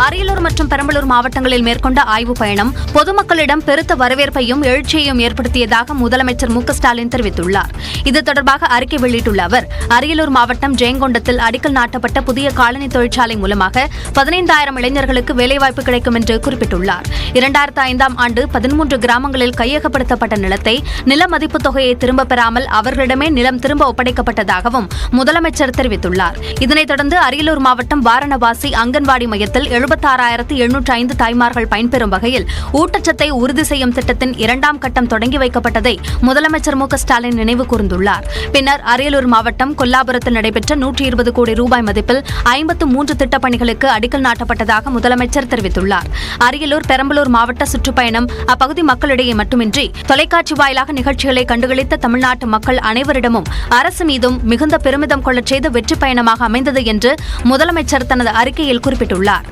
அரியலூர் மற்றும் பெரம்பலூர் மாவட்டங்களில் மேற்கொண்ட ஆய்வுப் பயணம் பொதுமக்களிடம் பெருத்த வரவேற்பையும் எழுச்சியையும் ஏற்படுத்தியதாக முதலமைச்சர் மு.க.ஸ்டாலின் தெரிவித்துள்ளார். இது தொடர்பாக அறிக்கை வெளியிட்டுள்ள அவர், அரியலூர் மாவட்டம் ஜெயங்கொண்டத்தில் அடிக்கல் நாட்டப்பட்ட புதிய காலனி தொழிற்சாலை மூலமாக 15,000 இளைஞர்களுக்கு வேலைவாய்ப்பு கிடைக்கும் என்று குறிப்பிட்டுள்ளார். 2005ஆம் ஆண்டு 13 கிராமங்களில் கையகப்படுத்தப்பட்ட நிலத்தை நில மதிப்பு தொகையை திரும்பப் பெறாமல் அவர்களிடமே நிலம் திரும்ப ஒப்படைக்கப்பட்டதாகவும் முதலமைச்சர் தெரிவித்துள்ளார். இதனைத் தொடர்ந்து அரியலூர் மாவட்டம் வாரணவாசி அங்கன்வாடி மையத்தில் 76,705 தாய்மார்கள் பயன்பெறும் வகையில் ஊட்டச்சத்தை உறுதி செய்யும் திட்டத்தின் 2ஆம் கட்டம் தொடங்கி வைக்கப்பட்டதை முதலமைச்சர் மு.க.ஸ்டாலின் நினைவு கூர்ந்துள்ளார். பின்னர் அரியலூர் மாவட்டம் கொல்லாபுரத்தில் நடைபெற்ற 120 கோடி ரூபாய் மதிப்பில் 53 திட்டப் பணிகளுக்கு அடிக்கல் நாட்டப்பட்டதாக முதலமைச்சர் தெரிவித்துள்ளார். அரியலூர், பெரம்பலூர் மாவட்ட சுற்றுப்பயணம் அப்பகுதி மக்களிடையே மட்டுமின்றி தொலைக்காட்சி வாயிலாக நிகழ்ச்சிகளை கண்டுகளித்த தமிழ்நாட்டு மக்கள் அனைவரிடமும் அரசு மீதும் மிகுந்த பெருமிதம் கொள்ளச் செய்த வெற்றி பயணமாக அமைந்தது என்று முதலமைச்சர் தனது அறிக்கையில் குறிப்பிட்டுள்ளார்.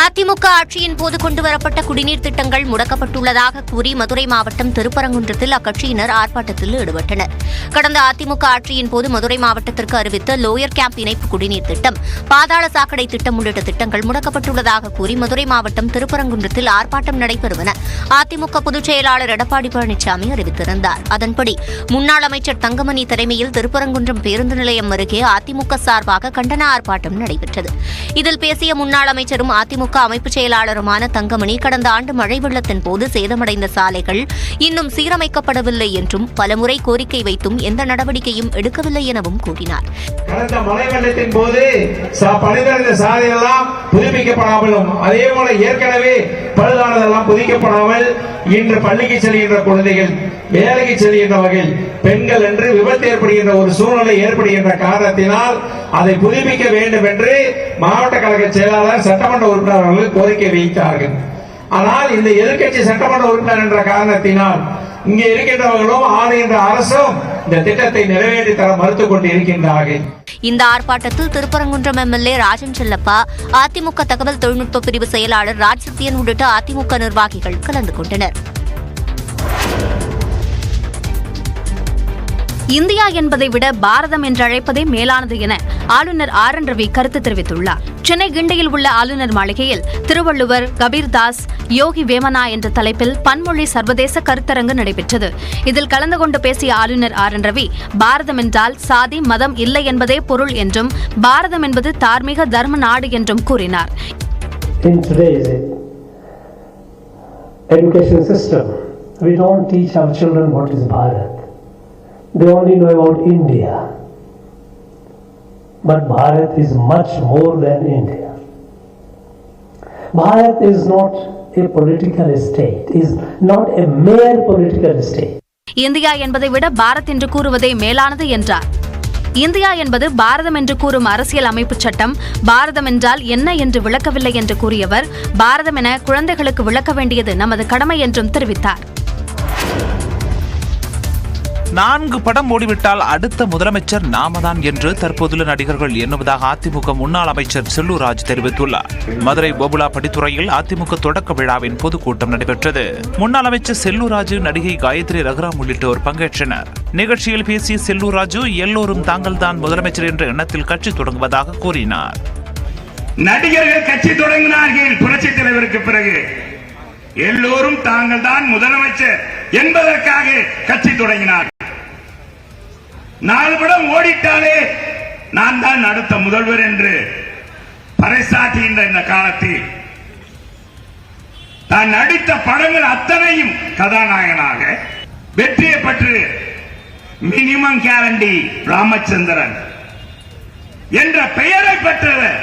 அதிமுக ஆட்சியின் போது கொண்டுவரப்பட்ட குடிநீர் திட்டங்கள் முடக்கப்பட்டுள்ளதாக கூறி மதுரை மாவட்டம் திருப்பரங்குன்றத்தில் அக்கட்சியினர் ஆர்ப்பாட்டத்தில் ஈடுபட்டனர். கடந்த அதிமுக ஆட்சியின் போது மதுரை மாவட்டத்திற்கு அறிவித்த லோயர் கேம்ப் இணைப்பு குடிநீர் திட்டம், பாதாள சாக்கடை திட்டம் உள்ளிட்ட திட்டங்கள் முடக்கப்பட்டுள்ளதாக கூறி மதுரை மாவட்டம் திருப்பரங்குன்றத்தில் ஆர்ப்பாட்டம் நடைபெறும் அதிமுக பொதுச் செயலாளர் எடப்பாடி பழனிசாமி அறிவித்திருந்தார். அதன்படி முன்னாள் அமைச்சர் தங்கமணி தலைமையில் திருப்பரங்குன்றம் பேருந்து நிலையம் அருகே அதிமுக சார்பாக கண்டன ஆர்ப்பாட்டம் நடைபெற்றது. இதில் பேசிய முன்னாள் அமைச்சரும் அதிமுக அமைப்பு செயலாளருமான தங்கமணி, கடந்த ஆண்டு மழை வெள்ளத்தின் போது சேதமடைந்த சாலைகள் இன்னும் சீரமைக்கப்படவில்லை என்றும் பலமுறை கோரிக்கை வைத்தும் எந்த நடவடிக்கையும் எடுக்கவில்லை எனவும் கூறினார். கடந்த மழை வெள்ளத்தின் போது பழுதடைந்த சாலைகளெல்லாம் புதுப்பிக்கப்படாமலும், அதே போல ஏற்கனவே பழுதானதெல்லாம் புதுப்பிக்கப்படாமல் இன்று பள்ளிக்கு செல்கின்ற குழந்தைகள், வேலைக்கு செல்கின்ற வகையில் பெண்கள் என்று விபத்து ஏற்படுகின்ற ஒரு சூழ்நிலை ஏற்படுகின்ற காரணத்தினால் அதை புதுப்பிக்க வேண்டும் என்று மாவட்ட கழக செயலாளர், சட்டமன்ற உறுப்பினர் அவர்கள் கோரிக்கை வைத்தார்கள். ஆனால் இந்த எதிர்க்கட்சி சட்டமன்ற உறுப்பினர் என்ற காரணத்தினால் இங்கே இருக்கின்றவர்களும் ஆளுகின்ற அரசும் இந்த திட்டத்தை நிறைவேற்றி தர மறுத்துக் கொண்டு இருக்கின்றார்கள். இந்த ஆர்ப்பாட்டத்தில் திருப்பரங்குன்றம் எம்எல்ஏ ராஜன் செல்லப்பா, அதிமுக தகவல் தொழில்நுட்ப பிரிவு செயலாளர் ராஜ் சத்யன் உள்ளிட்ட அதிமுக நிர்வாகிகள் கலந்து கொண்டனர். இந்தியா என்பதை விட பாரதம் என்று அழைப்பதே மேலானது என ஆளுநர் ஆர்.என். ரவி கருத்து தெரிவித்துள்ளார். சென்னை கிண்டியில் உள்ள ஆளுநர் மாளிகையில் திருவள்ளுவர், கபீர்தாஸ், யோகி வேமனா என்ற தலைப்பில் பன்மொழி சர்வதேச கருத்தரங்கு நடைபெற்றது. இதில் கலந்து கொண்டு பேசிய ஆளுநர் ஆர்.என். ரவி, பாரதம் என்றால் சாதி மதம் இல்லை என்பதே பொருள் என்றும், பாரதம் என்பது தார்மீக தர்ம நாடு என்றும் கூறினார். In today's education system, we don't teach our children what is Bharat. They only know about India. But Bharat is much more than India. Bharat is not a political state, is not a mere political state. India என்பதை விட பாரத் என்று கூறுவதே மேலானது என்றார். India என்பது பாரதம் என்று கூறும் அரசியல் அமைப்பு சட்டம். பாரதம் என்றால் என்ன என்று விளக்கவில்லை என்று கூறியவர், பாரதம் என குழந்தைகளுக்கு விளக்க வேண்டியது நமது கடமை என்றும் தெரிவித்தார். 4 படம் ஓடிவிட்டால் அடுத்த முதலமைச்சர் நாமதான் என்று தற்போதுள்ள நடிகர்கள் எண்ணுவதாக அதிமுக முன்னாள் அமைச்சர் செல்லூர் ராஜ் தெரிவித்துள்ளார். மதுரை போபுலா படித்துறையில் அதிமுக தொடக்க விழாவின் பொதுக்கூட்டம் நடைபெற்றது. முன்னாள் அமைச்சர் செல்லூர் ராஜு, நடிகை காயத்ரி ரகுராம் உள்ளிட்டோர் பங்கேற்றனர். நிகழ்ச்சியில் பேசிய செல்லூர் ராஜு, எல்லோரும் தாங்கள் தான் முதலமைச்சர் என்ற எண்ணத்தில் கட்சி தொடங்குவதாக கூறினார். நடிகர்கள் கட்சி தொடங்கினார்கள். புரட்சித் தலைவருக்கு பிறகு எல்லோரும் தாங்கள் தான் முதலமைச்சர் என்பதற்காக கட்சி தொடங்கினார். 4 படம் ஓடிட்டாலே நான் தான் அடுத்த முதல்வர் என்று பறைசாற்றுகின்ற இந்த காலத்தில் தான் நடித்த படங்கள் அத்தனையும் கதாநாயகனாக வெற்றியை பெற்று மினிமம் கேரண்டி ராமச்சந்திரன் என்ற பெயரை பெற்றவர்.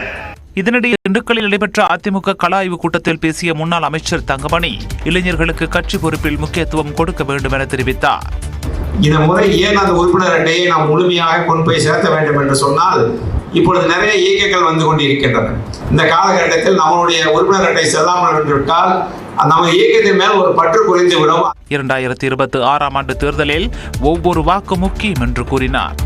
இதனிடையே திண்டுக்கல்லில் நடைபெற்ற அதிமுக கள ஆய்வு கூட்டத்தில் பேசிய முன்னாள் அமைச்சர் தங்கமணி, இளைஞர்களுக்கு கட்சி பொறுப்பில் முக்கியத்துவம் கொடுக்க வேண்டும் என தெரிவித்தார். இந்த முறை ஏன் அந்த உறுப்பினர் அட்டையை நாம் முழுமையாக கொண்டு போய் சேர்த்த வேண்டும் என்று சொன்னால், இப்பொழுது நிறைய இயக்கங்கள் வந்து கொண்டிருக்கின்றன. இந்த காலகட்டத்தில் நம்மளுடைய உறுப்பினர் அட்டை செல்லாமல் விட்டுவிட்டால் நம்ம இயக்கத்தின் மேல் ஒரு பற்று குறைந்துவிடும். 2026ஆம் ஆண்டு தேர்தலில் ஒவ்வொரு வாக்கு முக்கியம் என்று கூறினார்.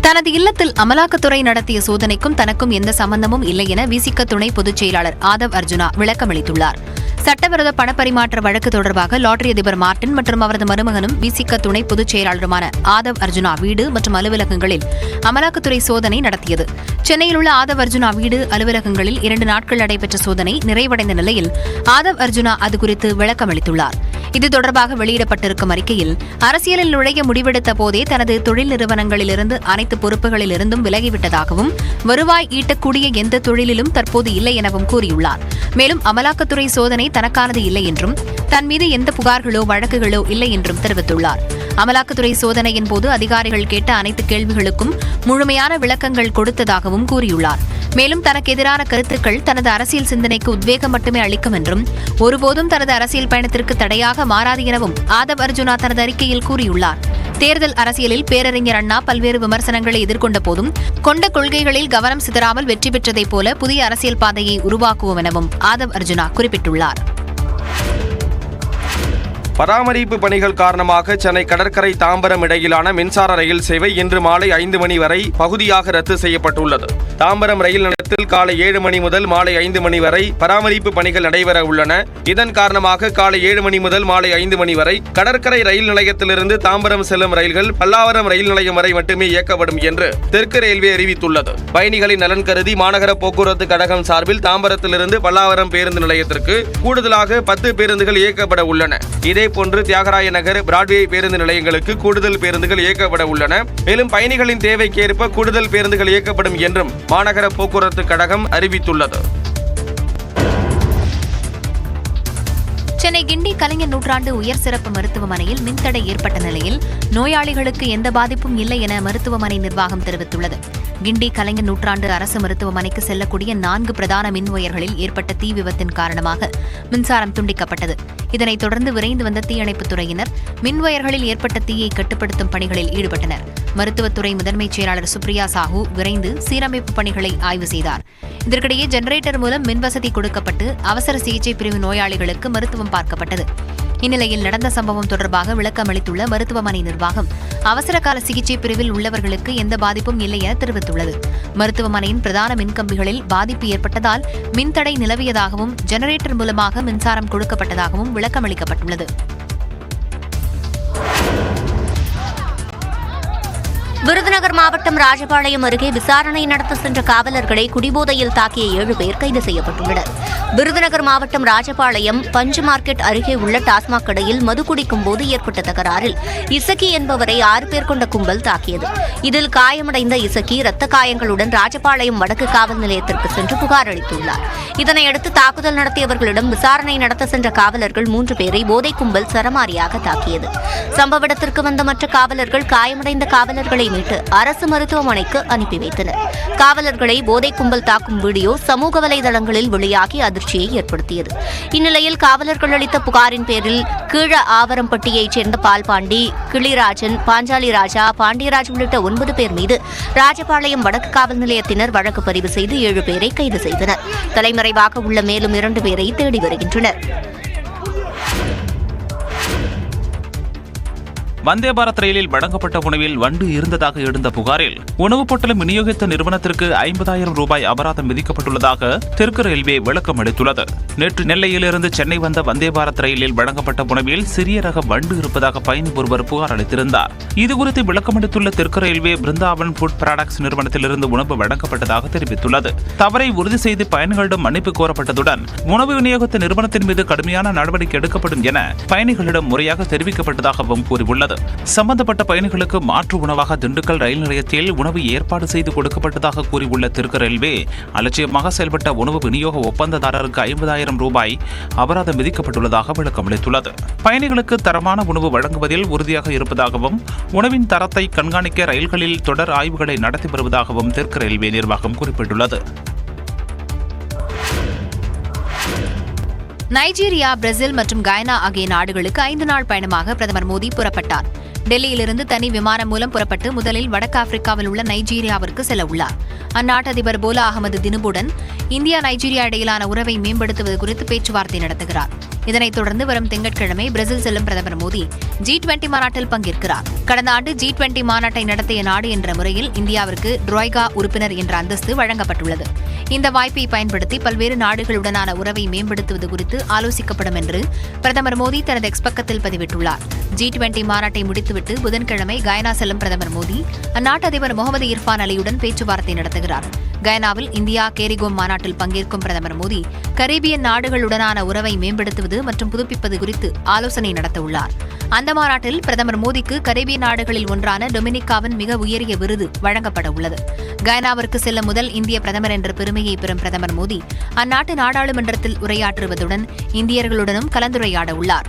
தனது இல்லத்தில் அமலாக்கத்துறை நடத்திய சோதனைக்கும் தனக்கும் எந்த சம்பந்தமும் இல்லை என விசிக துணை பொதுச் செயலாளர் ஆதவ் அர்ஜுனா விளக்கமளித்துள்ளார். சட்டவிரோத பணப்பரிமாற்ற வழக்கு தொடர்பாக லாட்டரி அதிபர் மார்டின் மற்றும் அவரது மருமகனும் விசிக துணை பொதுச் செயலாளருமான ஆதவ் அர்ஜுனா வீடு மற்றும் அலுவலகங்களில் அமலாக்கத்துறை சோதனை நடத்தியது. சென்னையில் உள்ள ஆதவ் அர்ஜுனா வீடு அலுவலகங்களில் 2 நாட்கள் நடைபெற்ற சோதனை நிறைவடைந்த நிலையில் ஆதவ் அர்ஜுனா அது குறித்து விளக்கமளித்துள்ளார். இது தொடர்பாக வெளியிடப்பட்டிருக்கும் அறிக்கையில், அரசியலில் நுழைய முடிவெடுத்த போதே தனது தொழில் நிறுவனங்களிலிருந்து அனைத்து பொறுப்புகளிலிருந்தும் விலகிவிட்டதாகவும், வருவாய் ஈட்டக்கூடிய எந்த தொழிலிலும் தற்போது இல்லை எனவும் கூறியுள்ளார். மேலும் அமலாக்கத்துறை சோதனை தனக்கானது இல்லை என்றும், தன் மீது எந்த புகார்களோ வழக்குகளோ இல்லை என்றும் தெரிவித்துள்ளார். அமலாக்கத்துறை சோதனையின் போது அதிகாரிகள் கேட்ட அனைத்து கேள்விகளுக்கும் முழுமையான விளக்கங்கள் கொடுத்ததாகவும் கூறியுள்ளார். மேலும் தனக்கு எதிரான கருத்துக்கள் தனது அரசியல் சிந்தனைக்கு உத்வேகம் மட்டுமே அளிக்கும் என்றும், ஒருபோதும் தனது அரசியல் பயணத்திற்கு தடையாக மாறாது எனவும் ஆதவ் அர்ஜுனா தனது அறிக்கையில் கூறியுள்ளார். தேர்தல் அரசியலில் பேரறிஞர் அண்ணா பல்வேறு விமர்சனங்களை எதிர்கொண்ட போதும் கொண்ட கொள்கைகளில் கவனம் சிதறாமல் வெற்றி பெற்றதைப் போல புதிய அரசியல் பாதையை உருவாக்குவோம் எனவும் ஆதவ் அர்ஜுனா குறிப்பிட்டுள்ளார். பராமரிப்பு பணிகள் காரணமாக சென்னை கடற்கரை தாம்பரம் இடையிலான மின்சார ரயில் சேவை இன்று மாலை 5 மணி வரை பகுதியாக ரத்து செய்யப்பட்டுள்ளது. தாம்பரம் ரயில் நிலையத்தில் காலை 7 மணி முதல் மாலை 5 மணி வரை பராமரிப்பு பணிகள் நடைபெற உள்ளன. இதன் காரணமாக காலை 7 மணி முதல் மாலை 5 மணி வரை கடற்கரை ரயில் நிலையத்திலிருந்து தாம்பரம் செல்லும் ரயில்கள் பல்லாவரம் ரயில் நிலையம் வரை மட்டுமே இயக்கப்படும் என்று தெற்கு ரயில்வே அறிவித்துள்ளது. பயணிகளின் நலன் கருதி மாநகர போக்குவரத்து கழகம் சார்பில் தாம்பரத்திலிருந்து பல்லாவரம் பேருந்து நிலையத்திற்கு கூடுதலாக 10 பேருந்துகள் இயக்கப்பட உள்ளன. இதேபோன்று தியாகராய நகர், பிராட்வே பேருந்து நிலையங்களுக்கு கூடுதல் பேருந்துகள் இயக்கப்பட உள்ளன. மேலும் பயணிகளின் தேவைக்கேற்ப கூடுதல் பேருந்துகள் இயக்கப்படும் என்றும் மாநகர போக்குவரத்து கழகம் அறிவித்துள்ளது. சென்னை கிண்டி கலைஞர் நூற்றாண்டு உயர் சிறப்பு மருத்துவமனையில் மின்தடை ஏற்பட்ட நிலையில் நோயாளிகளுக்கு எந்த பாதிப்பும் இல்லை என மருத்துவமனை நிர்வாகம் தெரிவித்துள்ளது. கிண்டி கலைஞர் நூற்றாண்டு அரசு மருத்துவமனைக்கு செல்லக்கூடிய 4 பிரதான மின் ஒயர்களில் ஏற்பட்ட தீ விபத்தின் காரணமாக மின்சாரம் துண்டிக்கப்பட்டது. இதனைத் தொடர்ந்து விரைந்து வந்த தீயணைப்புத் துறையினர் மின் ஒயர்களில் ஏற்பட்ட தீயை கட்டுப்படுத்தும் பணிகளில் ஈடுபட்டனர். மருத்துவத்துறை முதன்மைச் செயலாளர் சுப்ரியா சாஹூ விரைந்து சீரமைப்பு பணிகளை ஆய்வு செய்தார். இதற்கிடையே ஜெனரேட்டர் மூலம் மின்வசதி கொடுக்கப்பட்டு அவசர சிகிச்சை பிரிவு நோயாளிகளுக்கு மருத்துவம் பார்க்கப்பட்டது. இந்நிலையில் நடந்த சம்பவம் தொடர்பாக விளக்கம் அளித்துள்ள மருத்துவமனை நிர்வாகம், அவசர கால சிகிச்சை பிரிவில் உள்ளவர்களுக்கு எந்த பாதிப்பும் இல்லை என தெரிவித்துள்ளது. மருத்துவமனையின் பிரதான மின்கம்பிகளில் பாதிப்பு ஏற்பட்டதால் மின்தடை நிலவியதாகவும் ஜெனரேட்டர் மூலமாக மின்சாரம் கொடுக்கப்பட்டதாகவும் விளக்கமளிக்கப்பட்டுள்ளது. விருதுநகர் மாவட்டம் ராஜபாளையம் அருகே விசாரணை நடத்த சென்ற காவலர்களை குடிபோதையில் தாக்கிய 7 பேர் கைது செய்யப்பட்டுள்ளனர். விருதுநகர் மாவட்டம் ராஜபாளையம் பஞ்சு மார்க்கெட் அருகே உள்ள டாஸ்மாக் கடையில் மது குடிக்கும் போது ஏற்பட்ட தகராறில் இசக்கி என்பவரை 6 பேர் கொண்ட கும்பல் தாக்கியது. இதில் காயமடைந்த இசக்கி இரத்த காயங்களுடன் ராஜபாளையம் வடக்கு காவல் நிலையத்திற்கு சென்று புகார் அளித்துள்ளார். இதனையடுத்து தாக்குதல் நடத்தியவர்களிடம் விசாரணை நடத்த சென்ற காவலர்கள் 3 பேரை போதை கும்பல் சரமாரியாக தாக்கியது. சம்பவ இடத்திற்கு வந்த மற்ற காவலர்கள் காயமடைந்த காவலர்களை மீட்டு அரசு மருத்துவமனைக்கு அனுப்பி வைத்தனர். காவலர்களை போதை கும்பல் தாக்கும் வீடியோ சமூக வலைதளங்களில் வெளியாகி அதிர்ச்சியை ஏற்படுத்தியது. இந்நிலையில் காவலர்கள் அளித்த புகாரின் பேரில் கீழ ஆவரம்பட்டியைச் சேர்ந்த பால்பாண்டி, கிளிராஜன், பாஞ்சாலி ராஜா, பாண்டியராஜ் உள்ளிட்ட 9 பேர் மீது ராஜபாளையம் வடக்கு காவல் நிலையத்தினர் வழக்கு பதிவு செய்து 7 பேரை கைது செய்தனர். தலைமறைவாக உள்ள மேலும் 2 பேரை தேடி வருகின்றனர். வந்தே பாரத் ரயிலில் வழங்கப்பட்ட உணவில் வண்டு இருந்ததாக எழுந்த புகாரில் உணவுப் பொட்டலம் விநியோகித்த நிறுவனத்திற்கு 50,000 ரூபாய் அபராதம் விதிக்கப்பட்டுள்ளதாக தெற்கு ரயில்வே விளக்கம் அளித்துள்ளது. நேற்று நெல்லையிலிருந்து சென்னை வந்த வந்தே பாரத் ரயிலில் வழங்கப்பட்ட உணவில் சிறிய ரக வண்டு இருப்பதாக பயணி ஒருவர் புகார் அளித்திருந்தார். இதுகுறித்து விளக்கம் அளித்துள்ள தெற்கு ரயில்வே பிருந்தாவன் ஃபுட் ப்ராடக்ட்ஸ் நிறுவனத்திலிருந்து உணவு வழங்கப்பட்டதாக தெரிவித்துள்ளது. தவறை உறுதி செய்து பயணிகளிடம் மன்னிப்பு கோரப்பட்டதுடன் உணவு விநியோகித்த நிறுவனத்தின் மீது கடுமையான நடவடிக்கை எடுக்கப்படும் என பயணிகளிடம் முறையாக தெரிவிக்கப்பட்டதாகவும் கூறியுள்ளது. சம்பந்தப்பட்ட பயணிகளுக்கு மாற்று உணவாக திண்டுக்கல் ரயில் நிலையத்தில் உணவு ஏற்பாடு செய்து கொடுக்கப்பட்டதாக கூறியுள்ள தெற்கு ரயில்வே, அலட்சியமாக செயல்பட்ட உணவு விநியோக ஒப்பந்ததாரருக்கு 50,000 ரூபாய் அபராதம் விதிக்கப்பட்டுள்ளதாக விளக்கம் அளித்துள்ளது. பயணிகளுக்கு தரமான உணவு வழங்குவதில் உறுதியாக இருப்பதாகவும் உணவின் தரத்தை கண்காணிக்க ரயில்களில் தொடர் ஆய்வுகளை நடத்தி வருவதாகவும் தெற்கு ரயில்வே நிர்வாகம் குறிப்பிட்டுள்ளது. நைஜீரியா, பிரேசில் மற்றும் கயானா ஆகிய நாடுகளுக்கு 5 நாள் பயணமாக பிரதமர் மோடி புறப்பட்டார். டெல்லியிலிருந்து தனி விமானம் மூலம் புறப்பட்டு முதலில் வடக்கு ஆப்பிரிக்காவில் உள்ள நைஜீரியாவிற்கு செல்ல உள்ளார். அந்நாட்டு அதிபர் போலா அகமது தினுபுடன் இந்தியா நைஜீரியா இடையிலான உறவை மேம்படுத்துவது குறித்து பேச்சுவார்த்தை நடத்துகிறார். இதனைத் தொடர்ந்து வரும் திங்கட்கிழமை பிரேசில் செல்லும் பிரதமர் மோடி G20 மாநாட்டில் பங்கேற்கிறார். கடந்த ஆண்டு G20 மாநாட்டை நடத்திய நாடு என்ற முறையில் இந்தியாவிற்கு ட்ராய்கா உறுப்பினர் என்ற அந்தஸ்து வழங்கப்பட்டுள்ளது. இந்த வாய்ப்பை பயன்படுத்தி பல்வேறு நாடுகளுடனான உறவை மேம்படுத்துவது குறித்து ஆலோசிக்கப்படும் என்று பிரதமர் மோடி தனது எக்ஸ் பக்கத்தில் பதிவிட்டுள்ளார். G20 மாநாட்டை முடித்துவிட்டு புதன்கிழமை கயனா செல்லும் பிரதமர் மோடி அந்நாட்டு அதிபர் முகமது இர்ஃபான் அலியுடன் பேச்சுவார்த்தை நடத்துகிறார். கயனாவில் இந்தியா கேரிகோம் மாநாட்டில் பங்கேற்கும் பிரதமர் மோடி கரீபியன் நாடுகளுடனான உறவை மேம்படுத்துவது மற்றும் புதுப்பிப்பது குறித்து ஆலோசனை நடத்தவுள்ளார். அந்த மாநாட்டில் பிரதமர் மோடிக்கு கரீபியன் நாடுகளில் ஒன்றான டொமினிகாவின் மிக உயரிய விருது வழங்கப்பட உள்ளது. கயனாவிற்கு செல்ல முதல் இந்திய பிரதமர் என்ற பெருமையை பெறும் பிரதமர் மோடி அந்நாட்டு நாடாளுமன்றத்தில் உரையாற்றுவதுடன் இந்தியர்களுடனும் கலந்துரையாட உள்ளார்.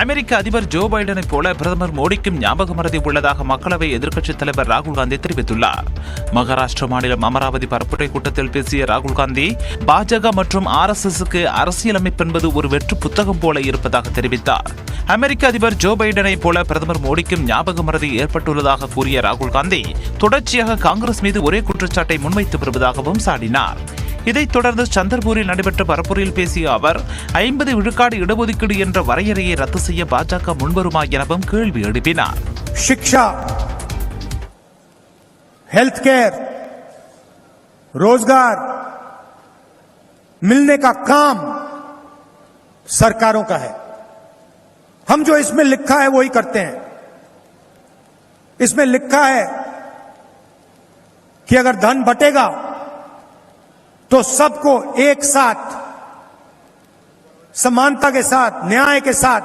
அமெரிக்க அதிபர் ஜோ பைடனைப் போல பிரதமர் மோடிக்கும் ஞாபக மறதி உள்ளதாக மக்களவை எதிர்க்கட்சித் தலைவர் ராகுல் காந்தி தெரிவித்துள்ளார். மகாராஷ்டிர மாநிலம் அமராவதி பரப்புரை கூட்டத்தில் பேசிய ராகுல் காந்தி பாஜக மற்றும் RSSக்கு அரசியலமைப்பு என்பது ஒரு வெற்று புத்தகம் போல இருப்பதாக தெரிவித்தார். அமெரிக்க அதிபர் ஜோ பைடனைப் போல பிரதமர் மோடிக்கும் ஞாபக மறதி ஏற்பட்டுள்ளதாக கூறிய ராகுல் காந்தி தொடர்ச்சியாக காங்கிரஸ் மீது ஒரே குற்றச்சாட்டை முன்வைத்து வருவதாகவும் சாடினார். இதைத் தொடர்ந்து சந்தர்பூரில் நடைபெற்ற பரப்புரையில் பேசிய அவர் 50 விழுக்காடு இடஒதுக்கீடு என்ற வரையறையை ரத்து செய்ய பாஜக முன்வருமா எனவும் கேள்வி எழுப்பினார். शिक्षा, हेल्थ केयर, रोजगार मिलने का काम सरकारों का है. हम जो इसमें लिखा है वही करते हैं. इसमें लिखा है कि अगर धन बटेगा तो सबको एक साथ समानता के साथ न्याय के साथ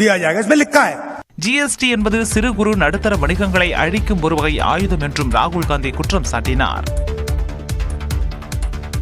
दिया जाएगा. इसमें लिखा है. GST என்பது சிறு குறு நடுத்தர வணிகங்களை அழிக்கும் ஒரு வகை ஆயுதம் என்றும் ராகுல் காந்தி குற்றம் சாட்டினார்.